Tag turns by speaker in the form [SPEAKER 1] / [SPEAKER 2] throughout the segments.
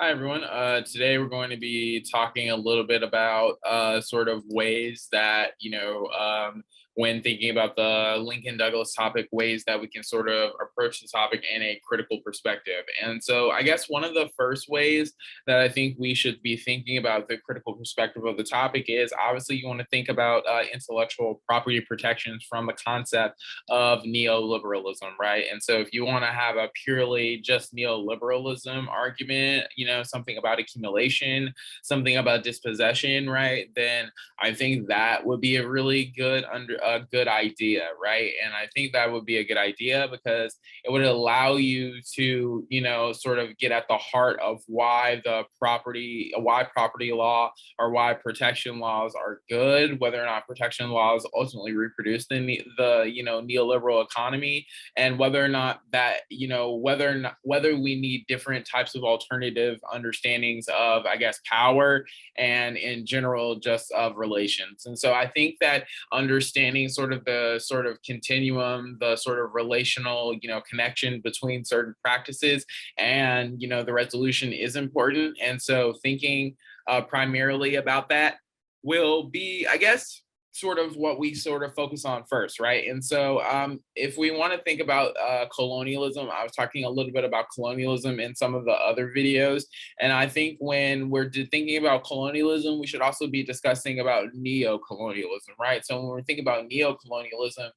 [SPEAKER 1] Hi, everyone. Today we're going to be talking a little bit about sort of ways that, when thinking about the Lincoln Douglas topic, ways that we can sort of approach the topic in a critical perspective. And so I guess one of the first ways that I think we should be thinking about the critical perspective of the topic is obviously you want to think about intellectual property protections from the concept of neoliberalism, right? And so if you want to have a purely just neoliberalism argument, something about accumulation, something about dispossession, right? Then I think that would be a really a good idea, right? And I think that would be a good idea because it would allow you to, sort of get at the heart of why property law or why protection laws are good, whether or not protection laws ultimately reproduce the neoliberal economy, and whether or not that whether we need different types of alternative understandings of, I guess, power and in general just of relations. And so I think that understanding sort of the sort of continuum, the sort of relational connection between certain practices and the resolution is important. And so thinking primarily about that will be, I guess, sort of what we sort of focus on first, right? And so if we want to think about colonialism, I was talking a little bit about colonialism in some of the other videos. And I think when we're thinking about colonialism, we should also be discussing about neocolonialism, right? So when we're thinking about neocolonialism,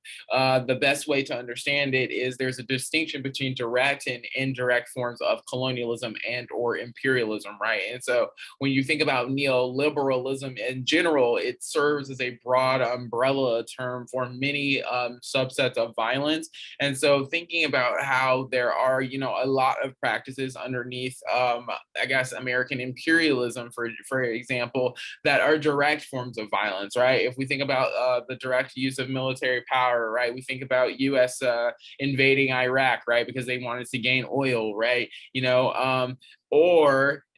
[SPEAKER 1] the best way to understand it is there's a distinction between direct and indirect forms of colonialism and or imperialism, right? And so when you think about neoliberalism in general, it serves as a broad umbrella term for many subsets of violence. And so thinking about how there are, a lot of practices underneath, I guess, American imperialism, for example, that are direct forms of violence, right? If we think about the direct use of military power, right? We think about US invading Iraq, right? Because they wanted to gain oil, right?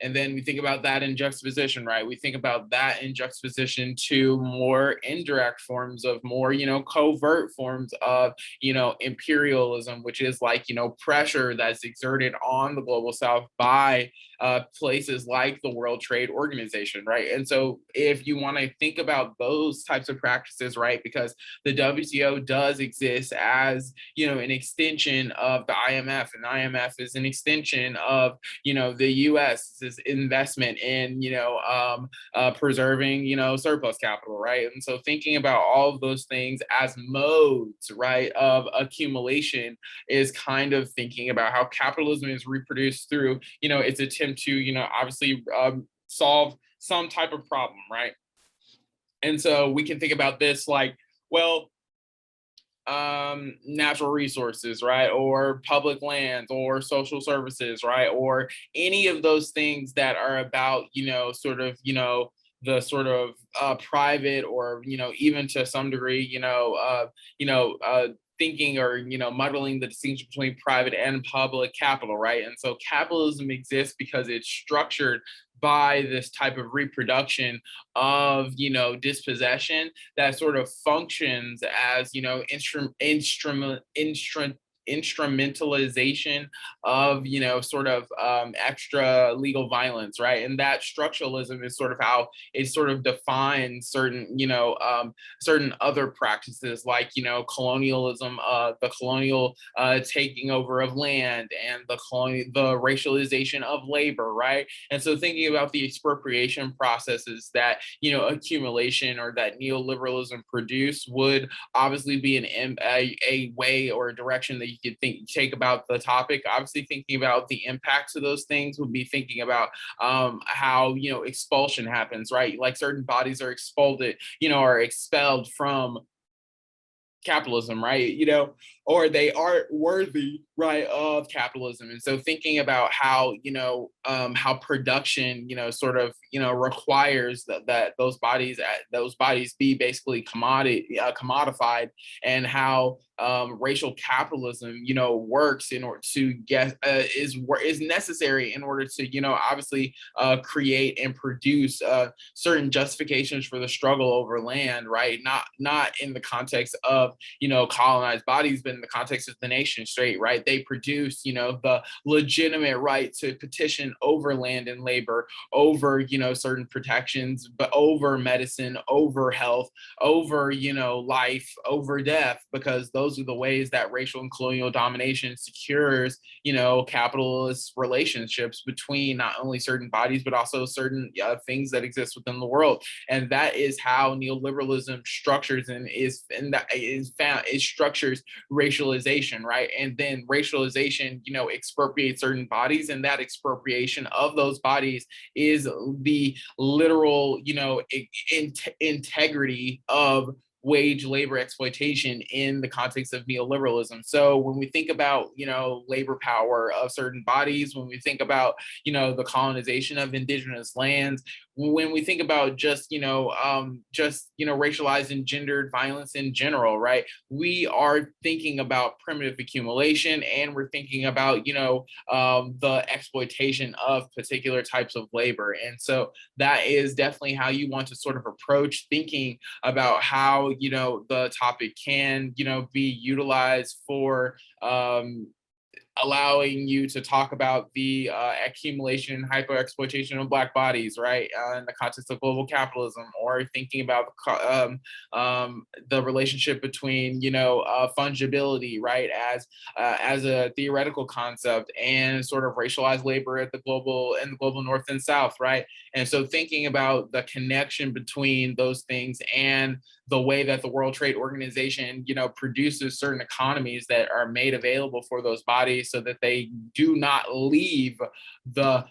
[SPEAKER 1] And then we think about that in juxtaposition, right? We think about that in juxtaposition to more indirect forms of more, covert forms of, imperialism, which is like, pressure that's exerted on the global South by places like the World Trade Organization, right? And so if you want to think about those types of practices, right, because the WTO does exist as, an extension of the IMF, and IMF is an extension of, the U.S.'s investment in, preserving, surplus capital, right? And so thinking about all of those things as modes, right, of accumulation is kind of thinking about how capitalism is reproduced through, its attempt to, obviously solve some type of problem, right? And so we can think about this like, well, natural resources, right, or public lands, or social services, right, or any of those things that are about, the sort of private, or even to some degree, thinking or muddling the distinction between private and public capital, right? And so capitalism exists because it's structured by this type of reproduction of dispossession that sort of functions as instrumentalization of sort of extra legal violence, right? And that structuralism is sort of how it sort of defines certain certain other practices like colonialism, the colonial taking over of land, and the racialization of labor, right? And so thinking about the expropriation processes that accumulation or that neoliberalism produce would obviously be a way or a direction that you could take about the topic. Obviously, thinking about the impacts of those things would be thinking about how expulsion happens, right? Like certain bodies are expelled from capitalism, right? Or they aren't worthy, right, of capitalism. And so thinking about how production, sort of, requires that those bodies be basically commodified, and how racial capitalism, works in order to get is necessary in order to, obviously create and produce certain justifications for the struggle over land, right? Not in the context of colonized bodies, but in the context of the nation state, right? They produce, the legitimate right to petition over land and labor, over, certain protections, but over medicine, over health, over, life, over death, because those are the ways that racial and colonial domination secures, capitalist relationships between not only certain bodies, but also certain things that exist within the world. And that is how neoliberalism structures it structures racialization, right? And then racialization, expropriates certain bodies, and that expropriation of those bodies is the literal, integrity of wage labor exploitation in the context of neoliberalism. So when we think about, labor power of certain bodies, when we think about, the colonization of indigenous lands, when we think about just, racialized and gendered violence in general, right? We are thinking about primitive accumulation, and we're thinking about, the exploitation of particular types of labor. And so that is definitely how you want to sort of approach thinking about how, the topic can, be utilized for allowing you to talk about the accumulation and hyper-exploitation of Black bodies, right, in the context of global capitalism, or thinking about the relationship between, fungibility, right, as a theoretical concept, and sort of racialized labor in the global North and South, right? And so thinking about the connection between those things and the way that the World Trade Organization, produces certain economies that are made available for those bodies so that they do not leave the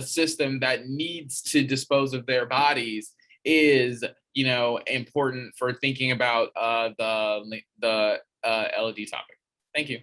[SPEAKER 1] system that needs to dispose of their bodies is, important for thinking about the LED topic. Thank you.